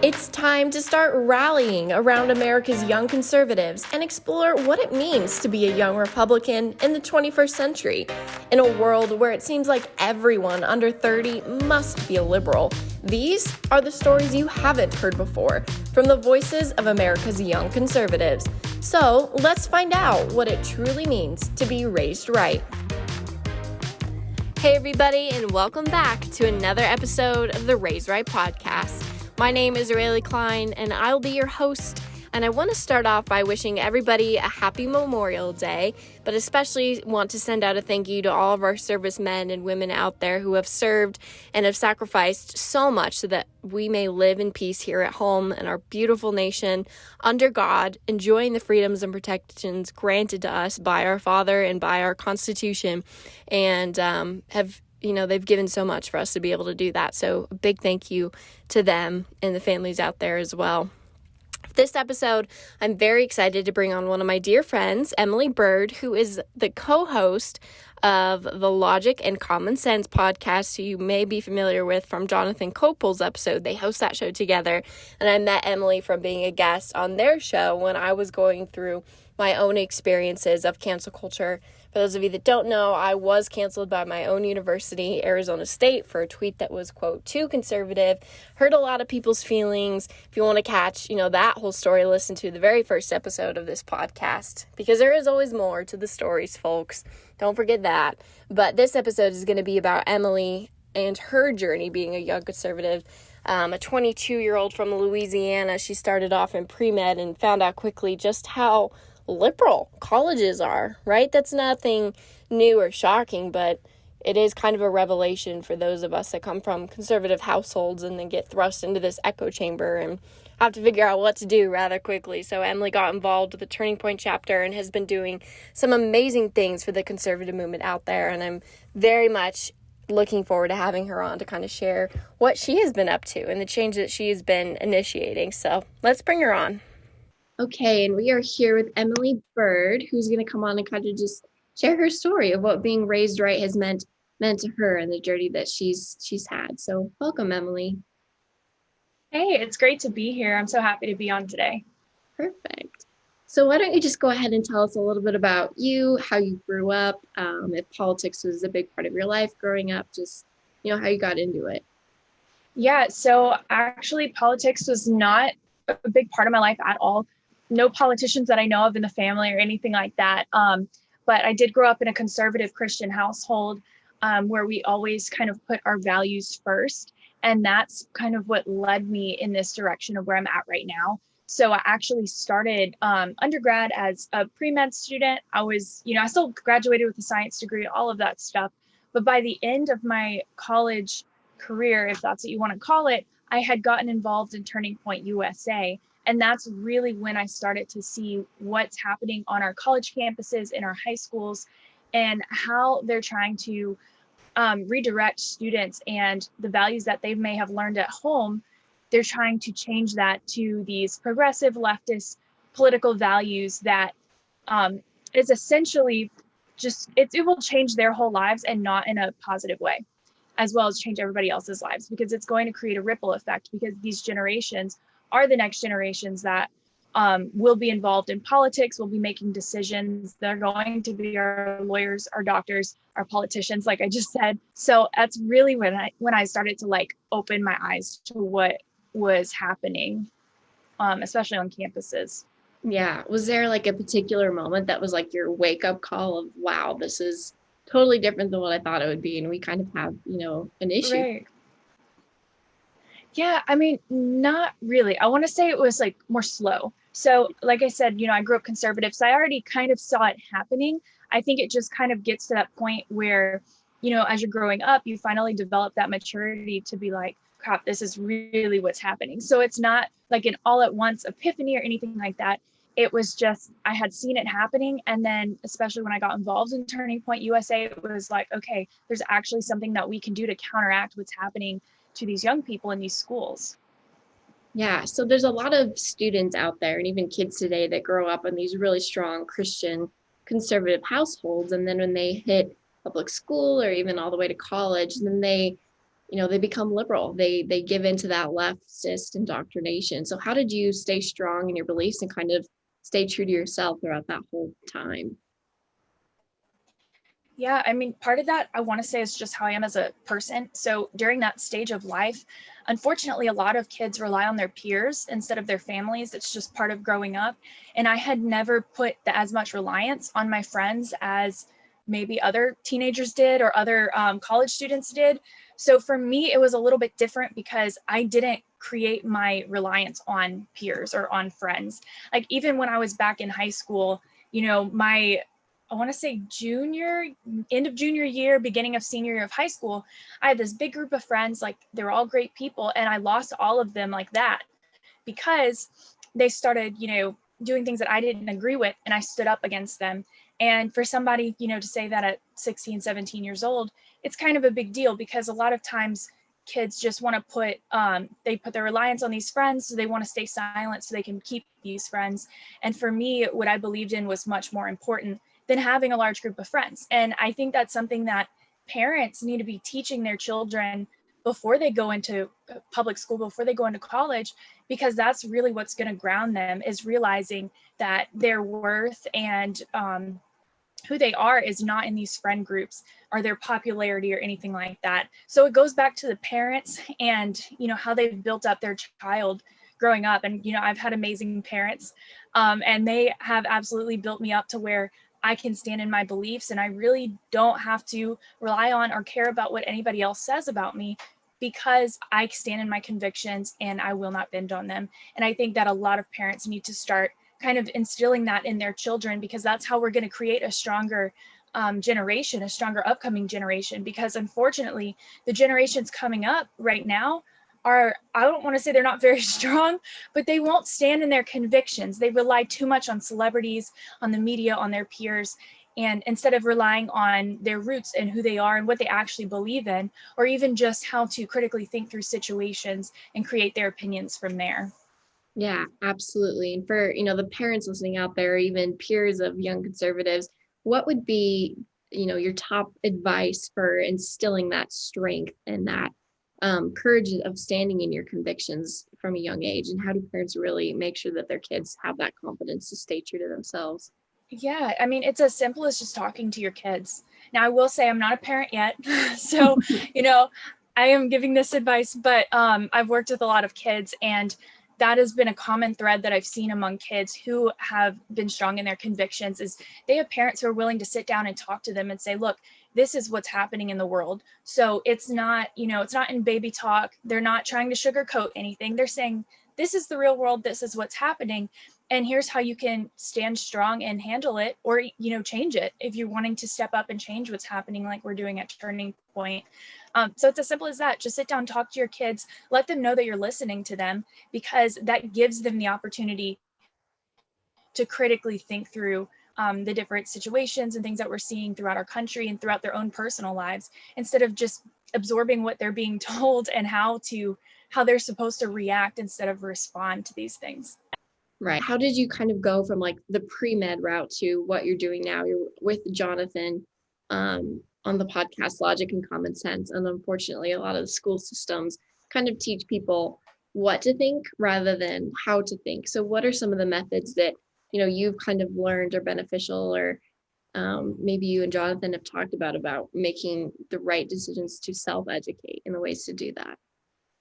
It's time to start rallying around America's young conservatives and explore what it means to be a young Republican in the 21st century. In a world where it seems like everyone under 30 must be a liberal, these are the stories you haven't heard before from the voices of America's young conservatives. So let's find out what it truly means to be raised right. Hey everybody, and welcome back to another episode of the Raised Right podcast. My name is Rae'Lee, and I'll be your host, and I want to start off by wishing everybody a happy Memorial Day, but especially want to send out a thank you to all of our servicemen and women out there who have served and have sacrificed so much so that we may live in peace here at home in our beautiful nation, under God, enjoying the freedoms and protections granted to us by our Father and by our Constitution, and they've given so much for us to be able to do that. So a big thank you to them and the families out there as well. This episode, I'm very excited to bring on one of my dear friends, Emily Bird, who is the co-host of the Logic and Common Sense podcast, who you may be familiar with from Jonathan Copel's episode. They host that show together, and I met Emily from being a guest on their show when I was going through my own experiences of cancel culture. For those of you that don't know, I was canceled by my own university, Arizona State, for a tweet that was, quote, too conservative, hurt a lot of people's feelings. If you want to catch, that whole story, listen to the very first episode of this podcast, because there is always more to the stories, folks. Don't forget that. But this episode is going to be about Emily and her journey being a young conservative. A 22-year-old from Louisiana. She started off in pre-med and found out quickly just how liberal colleges are, right? That's nothing new or shocking, but it is kind of a revelation for those of us that come from conservative households and then get thrust into this echo chamber and have to figure out what to do rather quickly. So Emily got involved with the Turning Point chapter and has been doing some amazing things for the conservative movement out there, and I'm very much looking forward to having her on to kind of share what she has been up to and the change that she has been initiating. So let's bring her on. Okay, and we are here with Emily Bird, who's going to come on and kind of just share her story of what being raised right has meant to her and the journey that she's had. So welcome, Emily. Hey, it's great to be here. I'm so happy to be on today. Perfect. So why don't you just go ahead and tell us a little bit about you, how you grew up, if politics was a big part of your life growing up, just, how you got into it. Yeah, so actually politics was not a big part of my life at all. No politicians that I know of in the family or anything like that. But I did grow up in a conservative Christian household where we always kind of put our values first. And that's kind of what led me in this direction of where I'm at right now. So I actually started undergrad as a pre-med student. I still graduated with a science degree, all of that stuff. But by the end of my college career, if that's what you want to call it, I had gotten involved in Turning Point USA. And that's really when I started to see what's happening on our college campuses, in our high schools, and how they're trying to redirect students and the values that they may have learned at home. They're trying to change that to these progressive leftist political values that is essentially it will change their whole lives, and not in a positive way, as well as change everybody else's lives, because it's going to create a ripple effect, because these generations are the next generations that will be involved in politics, will be making decisions. They're going to be our lawyers, our doctors, our politicians, like I just said. So that's really when I started to open my eyes to what was happening, especially on campuses. Yeah. Was there a particular moment that was your wake up call of, wow, this is totally different than what I thought it would be, and we kind of have, an issue? Right. Yeah, I mean, not really. I want to say it was more slow. So like I said, I grew up conservative, so I already kind of saw it happening. I think it just kind of gets to that point where, as you're growing up, you finally develop that maturity to be like, crap, this is really what's happening. So it's not like an all at once epiphany or anything like that. It was just, I had seen it happening. And then especially when I got involved in Turning Point USA, it was like, okay, there's actually something that we can do to counteract what's happening to these young people in these schools. Yeah, so there's a lot of students out there and even kids today that grow up in these really strong Christian conservative households, and then when they hit public school or even all the way to college, then they they become liberal. They give into that leftist indoctrination. So how did you stay strong in your beliefs and kind of stay true to yourself throughout that whole time? Yeah, I mean, part of that I want to say is just how I am as a person. So during that stage of life, unfortunately, a lot of kids rely on their peers instead of their families. It's just part of growing up. And I had never put as much reliance on my friends as maybe other teenagers did or other college students did. So for me, it was a little bit different because I didn't create my reliance on peers or on friends. Like even when I was back in high school, my I want to say end of junior year, beginning of senior year of high school, I had this big group of friends, like they were all great people, and I lost all of them like that because they started, doing things that I didn't agree with, and I stood up against them. And for somebody, to say that at 16, 17 years old, it's kind of a big deal because a lot of times kids just want to they put their reliance on these friends, so they want to stay silent so they can keep these friends. And for me, what I believed in was much more important than having a large group of friends. And I think that's something that parents need to be teaching their children before they go into public school, before they go into college, because that's really what's going to ground them, is realizing that their worth and who they are is not in these friend groups or their popularity or anything like that. So it goes back to the parents and, how they've built up their child growing up. And, I've had amazing parents, and they have absolutely built me up to where I can stand in my beliefs, and I really don't have to rely on or care about what anybody else says about me, because I stand in my convictions and I will not bend on them. And I think that a lot of parents need to start kind of instilling that in their children, because that's how we're going to create a stronger generation, a stronger upcoming generation. Because unfortunately, the generations coming up right now I don't want to say they're not very strong, but they won't stand in their convictions. They rely too much on celebrities, on the media, on their peers. And instead of relying on their roots and who they are and what they actually believe in, or even just how to critically think through situations and create their opinions from there. Yeah, absolutely. And for, the parents listening out there, even peers of young conservatives, what would be, your top advice for instilling that strength and that courage of standing in your convictions from a young age? And how do parents really make sure that their kids have that confidence to stay true to themselves? Yeah, I mean, it's as simple as just talking to your kids. Now, I will say I'm not a parent yet. So, you know, I am giving this advice, but I've worked with a lot of kids, and that has been a common thread that I've seen among kids who have been strong in their convictions is they have parents who are willing to sit down and talk to them and say, look, this is what's happening in the world. So it's not, it's not in baby talk. They're not trying to sugarcoat anything. They're saying, this is the real world. This is what's happening. And here's how you can stand strong and handle it, or, change it if you're wanting to step up and change what's happening, like we're doing at Turning Point. So it's as simple as that. Just sit down, talk to your kids, let them know that you're listening to them, because that gives them the opportunity to critically think through the different situations and things that we're seeing throughout our country and throughout their own personal lives, instead of just absorbing what they're being told and how they're supposed to react instead of respond to these things. Right. How did you kind of go from like the pre-med route to what you're doing now? You're with Jonathan on the podcast Logic and Common Sense. And unfortunately, a lot of the school systems kind of teach people what to think rather than how to think. So what are some of the methods that, you've kind of learned are beneficial, or maybe you and Jonathan have talked about making the right decisions to self-educate and the ways to do that?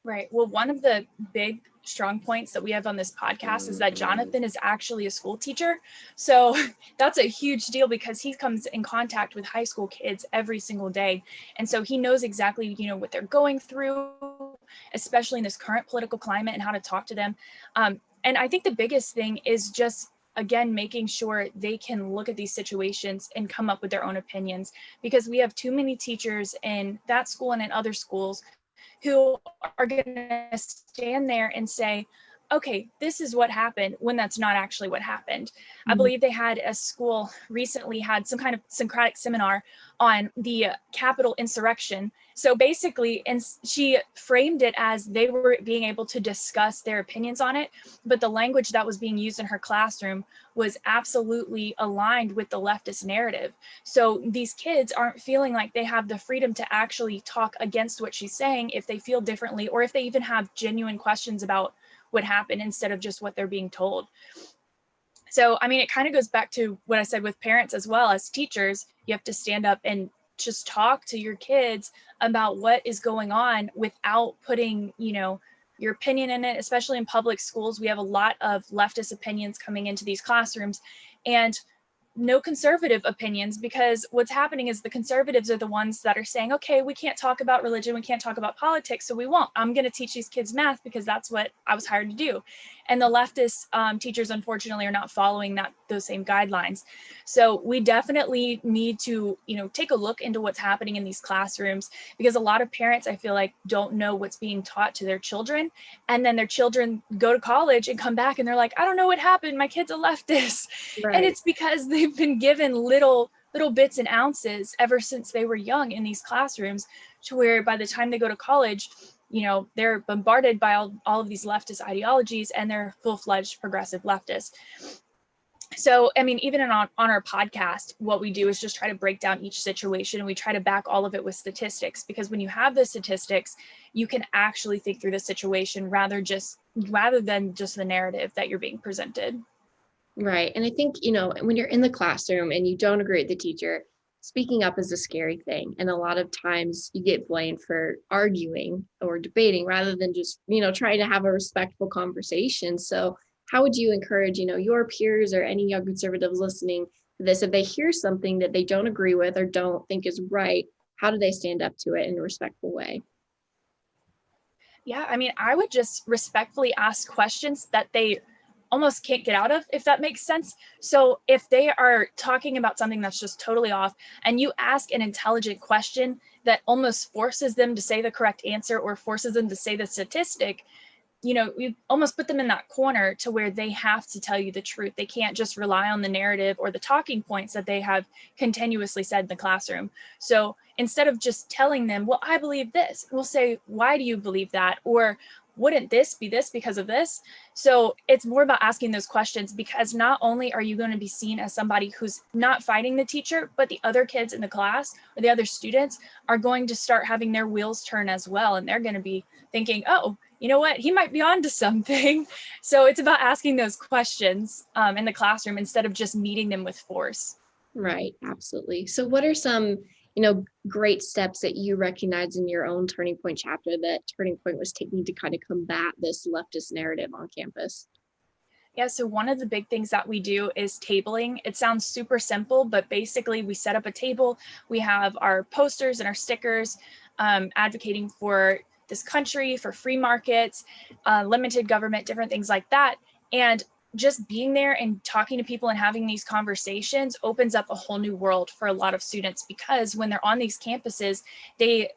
Right. Well, one of the big strong points that we have on this podcast is that Jonathan is actually a school teacher. So that's a huge deal, because he comes in contact with high school kids every single day. And so he knows exactly, what they're going through, especially in this current political climate, and how to talk to them. And I think the biggest thing is just, again, making sure they can look at these situations and come up with their own opinions, because we have too many teachers in that school and in other schools who are going to stand there and say, okay, this is what happened, when that's not actually what happened. I Mhm. believe they had a school recently had some kind of Socratic seminar on the Capitol insurrection. So basically, and she framed it as they were being able to discuss their opinions on it, but the language that was being used in her classroom was absolutely aligned with the leftist narrative. So these kids aren't feeling like they have the freedom to actually talk against what she's saying if they feel differently, or if they even have genuine questions about what happened instead of just what they're being told. So, I mean, it kind of goes back to what I said with parents as well as teachers. You have to stand up and just talk to your kids about what is going on without putting, your opinion in it, especially in public schools. We have a lot of leftist opinions coming into these classrooms, and no conservative opinions, because what's happening is the conservatives are the ones that are saying, okay, we can't talk about religion, we can't talk about politics, so we won't. I'm going to teach these kids math because that's what I was hired to do. And the leftist teachers, unfortunately, are not following those same guidelines. So we definitely need to, take a look into what's happening in these classrooms, because a lot of parents, I feel like, don't know what's being taught to their children. And then their children go to college and come back and they're like, I don't know what happened. My kid's a leftist. And Right. it's because they've been given little bits and ounces ever since they were young in these classrooms, to where by the time they go to college, they're bombarded by all of these leftist ideologies, and they're full-fledged progressive leftists. So, I mean, even on our podcast, what we do is just try to break down each situation, and we try to back all of it with statistics, because when you have the statistics, you can actually think through the situation rather than just the narrative that you're being presented. Right. And I think, when you're in the classroom and you don't agree with the teacher, speaking up is a scary thing. And a lot of times you get blamed for arguing or debating rather than just, trying to have a respectful conversation. So, how would you encourage, your peers or any young conservatives listening to this, if they hear something that they don't agree with or don't think is right, how do they stand up to it in a respectful way? Yeah, I mean, I would just respectfully ask questions that they almost can't get out of, if that makes sense. So if they are talking about something that's just totally off, and you ask an intelligent question that almost forces them to say the correct answer or forces them to say the statistic, you almost put them in that corner to where they have to tell you the truth. They can't just rely on the narrative or the talking points that they have continuously said in the classroom. So instead of just telling them, well, I believe this, we'll say, why do you believe that? Or wouldn't this be this because of this? So it's more about asking those questions, because not only are you going to be seen as somebody who's not fighting the teacher, but the other kids in the class or the other students are going to start having their wheels turn as well. And they're going to be thinking, oh, you know what, he might be onto something. So it's about asking those questions in the classroom instead of just meeting them with force. Right, absolutely. So what are some, great steps that you recognize in your own Turning Point chapter that Turning Point was taking to kind of combat this leftist narrative on campus? Yeah, so one of the big things that we do is tabling. It sounds super simple, but basically we set up a table. We have our posters and our stickers advocating for this country, for free markets, limited government, different things like that. And just being there and talking to people and having these conversations opens up a whole new world for a lot of students, because when they're on these campuses, they're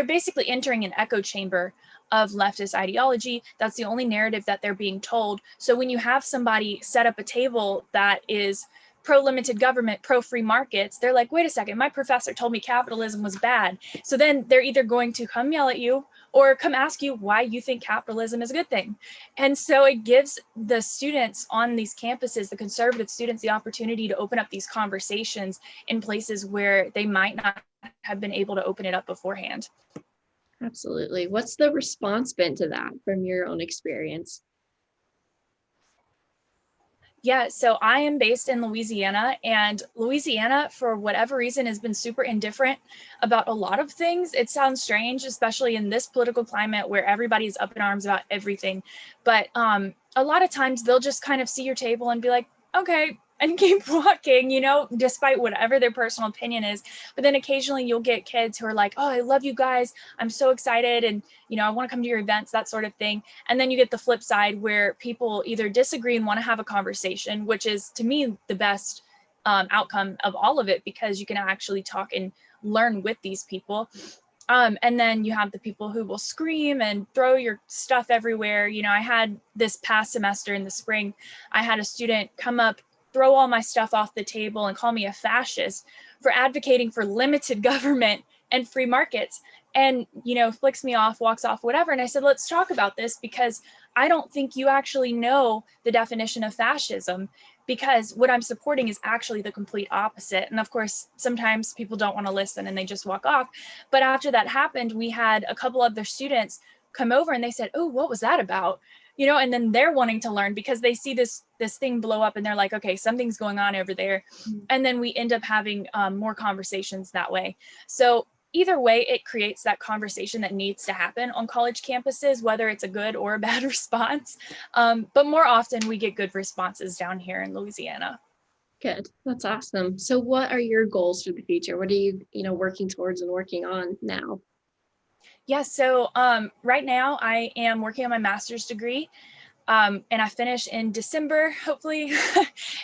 basically entering an echo chamber of leftist ideology. That's the only narrative that they're being told. So when you have somebody set up a table that is pro limited government, pro free markets, they're like, wait a second, my professor told me capitalism was bad. So then they're either going to come yell at you or come ask you why you think capitalism is a good thing. And so it gives the students on these campuses, the conservative students, the opportunity to open up these conversations in places where they might not have been able to open it up beforehand. Absolutely. What's the response been to that from your own experience? Yeah, so I am based in Louisiana, and Louisiana, for whatever reason, has been super indifferent about a lot of things. It sounds strange, especially in this political climate where everybody's up in arms about everything. But a lot of times they'll just kind of see your table and be like, okay, and keep walking, despite whatever their personal opinion is. But then occasionally you'll get kids who are like, oh, I love you guys. I'm so excited. And, I want to come to your events, that sort of thing. And then you get the flip side where people either disagree and want to have a conversation, which is, to me, the best outcome of all of it, because you can actually talk and learn with these people. And then you have the people who will scream and throw your stuff everywhere. You know, I had this past semester in the spring, I had a student come up, throw all my stuff off the table and call me a fascist for advocating for limited government and free markets. And, you know, flicks me off, walks off, whatever. And I said, let's talk about this, because I don't think you actually know the definition of fascism, because what I'm supporting is actually the complete opposite. And of course, sometimes people don't want to listen and they just walk off. But after that happened, we had a couple of their students come over and they said, oh, what was that about? You know, and then they're wanting to learn because they see this thing blow up and they're like, okay, something's going on over there. And then we end up having more conversations that way. So either way, it creates that conversation that needs to happen on college campuses, whether it's a good or a bad response. But more often we get good responses down here in Louisiana. Good. That's awesome. So what are your goals for the future? What are you, working towards and working on now? Yeah, so right now I am working on my master's degree. And I finish in December, hopefully.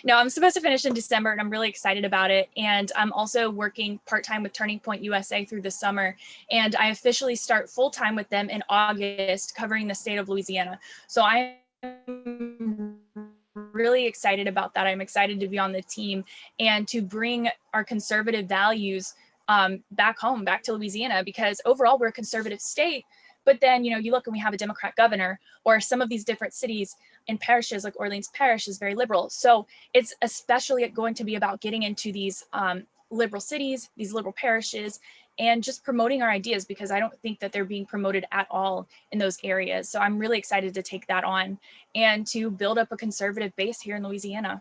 No, I'm supposed to finish in December and I'm really excited about it. And I'm also working part-time with Turning Point USA through the summer. And I officially start full-time with them in August, covering the state of Louisiana. So I am really excited about that. I'm excited to be on the team and to bring our conservative values back home, back to Louisiana, because overall we're a conservative state. But then, you look and we have a Democrat governor, or some of these different cities and parishes like Orleans Parish is very liberal. So it's especially going to be about getting into these liberal cities, these liberal parishes, and just promoting our ideas, because I don't think that they're being promoted at all in those areas. So I'm really excited to take that on and to build up a conservative base here in Louisiana.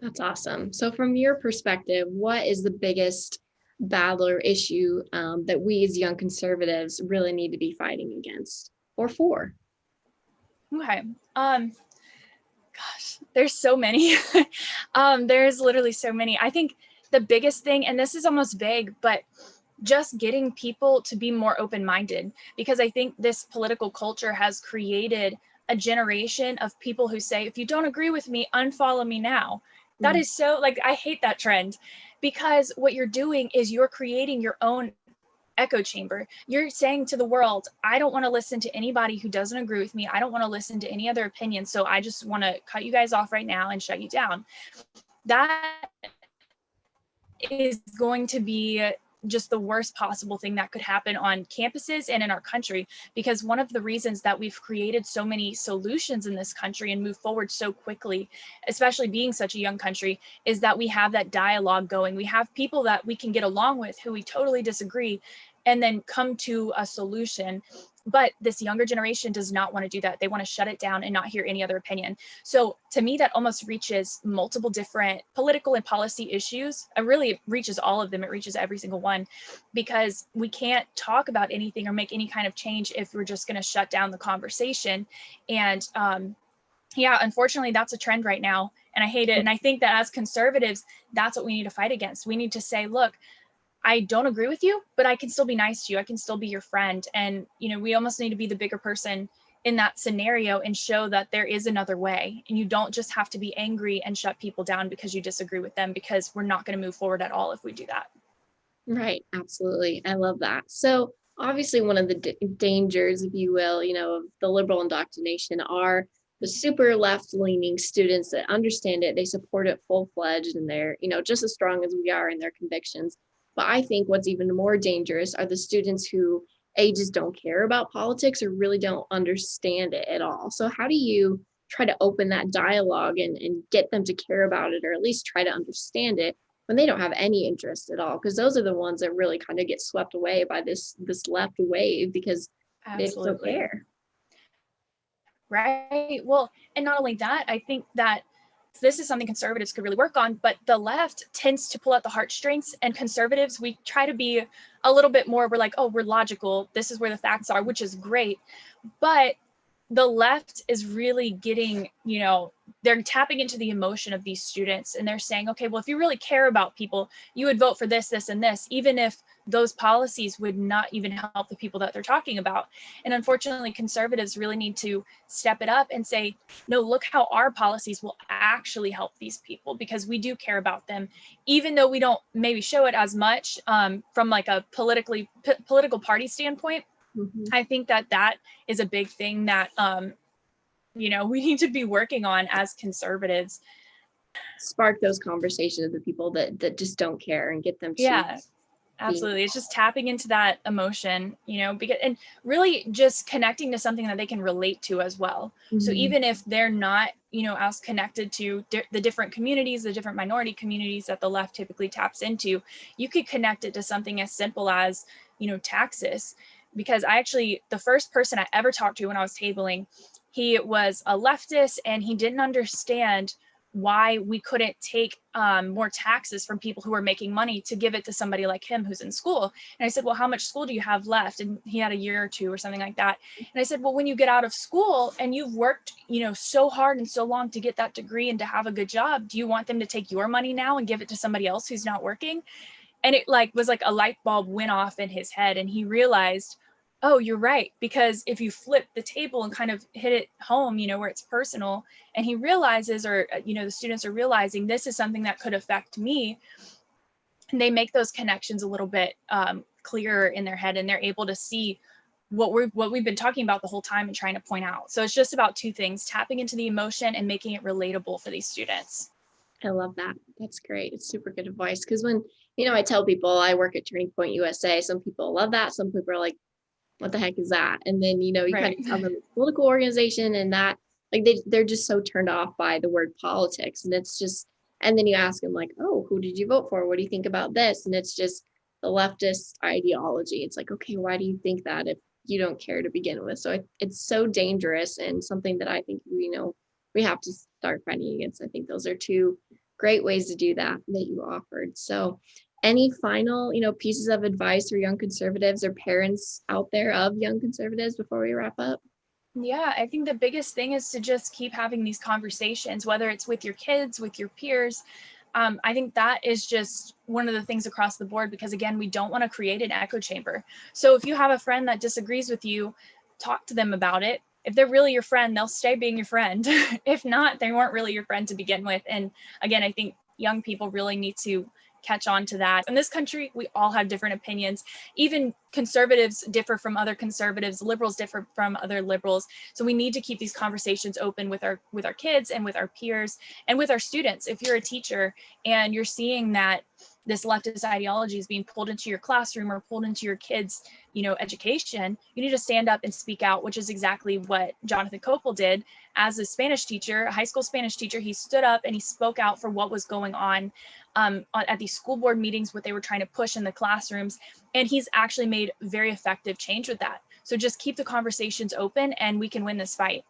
That's awesome. So from your perspective, what is the biggest battle or issue that we as young conservatives really need to be fighting against or for? Okay. Gosh, there's so many. There's literally so many. I think the biggest thing, and this is almost vague, but just getting people to be more open-minded, because I think this political culture has created a generation of people who say, if you don't agree with me, unfollow me now. That is so, like, I hate that trend, because what you're doing is you're creating your own echo chamber. You're saying to the world, I don't want to listen to anybody who doesn't agree with me. I don't want to listen to any other opinion. So I just want to cut you guys off right now and shut you down. That is going to be just the worst possible thing that could happen on campuses and in our country, because one of the reasons that we've created so many solutions in this country and move forward so quickly, especially being such a young country, is that we have that dialogue going. We have people that we can get along with who we totally disagree and then come to a solution. But this younger generation does not want to do that. They want to shut it down and not hear any other opinion. So to me, that almost reaches multiple different political and policy issues. It really reaches all of them. It reaches every single one, because we can't talk about anything or make any kind of change if we're just going to shut down the conversation. And yeah, unfortunately, that's a trend right now. And I hate it. And I think that as conservatives, that's what we need to fight against. We need to say, look, I don't agree with you, but I can still be nice to you. I can still be your friend. And, we almost need to be the bigger person in that scenario and show that there is another way. And you don't just have to be angry and shut people down because you disagree with them, because we're not going to move forward at all if we do that. Right. Absolutely. I love that. So obviously one of the dangers, if you will, of the liberal indoctrination are the super left-leaning students that understand it. They support it full-fledged, and they're, just as strong as we are in their convictions. But I think what's even more dangerous are the students who just don't care about politics or really don't understand it at all. So how do you try to open that dialogue and get them to care about it, or at least try to understand it, when they don't have any interest at all? Because those are the ones that really kind of get swept away by this left wave, because they don't care. Right. Well, and not only that, I think that this is something conservatives could really work on, but the left tends to pull out the heartstrings, and conservatives, we try to be a little bit more, we're like, oh, we're logical. This is where the facts are, which is great. But the left is really getting, they're tapping into the emotion of these students, and they're saying, okay, well, if you really care about people, you would vote for this, this, and this, even if those policies would not even help the people that they're talking about. And unfortunately, conservatives really need to step it up and say, no, look how our policies will actually help these people, because we do care about them, even though we don't maybe show it as much from like a political party standpoint. Mm-hmm. I think that is a big thing that, we need to be working on as conservatives. Spark those conversations with the people that just don't care and get them to. Yeah, absolutely. It's just tapping into that emotion, because, and really just connecting to something that they can relate to as well. Mm-hmm. So even if they're not, as connected to the different communities, the different minority communities that the left typically taps into, you could connect it to something as simple as, taxes. Because the first person I ever talked to when I was tabling, he was a leftist, and he didn't understand why we couldn't take more taxes from people who were making money to give it to somebody like him who's in school. And I said, well, how much school do you have left? And he had a year or two or something like that. And I said, well, when you get out of school and you've worked, so hard and so long to get that degree and to have a good job, do you want them to take your money now and give it to somebody else who's not working? And it was like a light bulb went off in his head, and he realized, oh, you're right. Because if you flip the table and kind of hit it home, where it's personal, and he realizes, or, the students are realizing this is something that could affect me, and they make those connections a little bit clearer in their head, and they're able to see what we've been talking about the whole time and trying to point out. So it's just about two things: tapping into the emotion and making it relatable for these students. I love that. That's great. It's super good advice. Because when, I tell people I work at Turning Point USA, some people love that. Some people are like, what the heck is that? And then, you Right. kind of tell them it's a political organization, and that, like, they're just so turned off by the word politics. And it's just, and then you ask them like, oh, who did you vote for? What do you think about this? And it's just the leftist ideology. It's like, okay, why do you think that if you don't care to begin with? So it's so dangerous, and something that I think, we have to start fighting against. I think those are two great ways to do that you offered. So any final, pieces of advice for young conservatives or parents out there of young conservatives before we wrap up? Yeah, I think the biggest thing is to just keep having these conversations, whether it's with your kids, with your peers. I think that is just one of the things across the board, because again, we don't want to create an echo chamber. So if you have a friend that disagrees with you, talk to them about it. If they're really your friend, they'll stay being your friend. If not, they weren't really your friend to begin with. And again, I think young people really need to catch on to that. In this country, we all have different opinions. Even conservatives differ from other conservatives, liberals differ from other liberals. So we need to keep these conversations open with our kids and with our peers and with our students. If you're a teacher and you're seeing that this leftist ideology is being pulled into your classroom or pulled into your kids' education, you need to stand up and speak out, which is exactly what Jonathan Copel did as a Spanish teacher, a high school Spanish teacher. He stood up and he spoke out for what was going on at these school board meetings, what they were trying to push in the classrooms. And he's actually made very effective change with that. So just keep the conversations open and we can win this fight.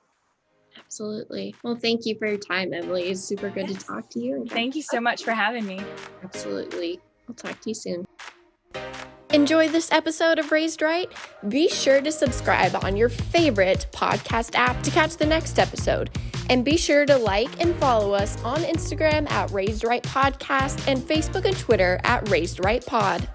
Absolutely. Well, thank you for your time, Emily. It's super good to talk to you. Thank you so much for having me. Absolutely. I'll talk to you soon. Enjoy this episode of Raised Right? Be sure to subscribe on your favorite podcast app to catch the next episode. And be sure to like and follow us on Instagram at Raised Right Podcast and Facebook and Twitter at Raised Right Pod.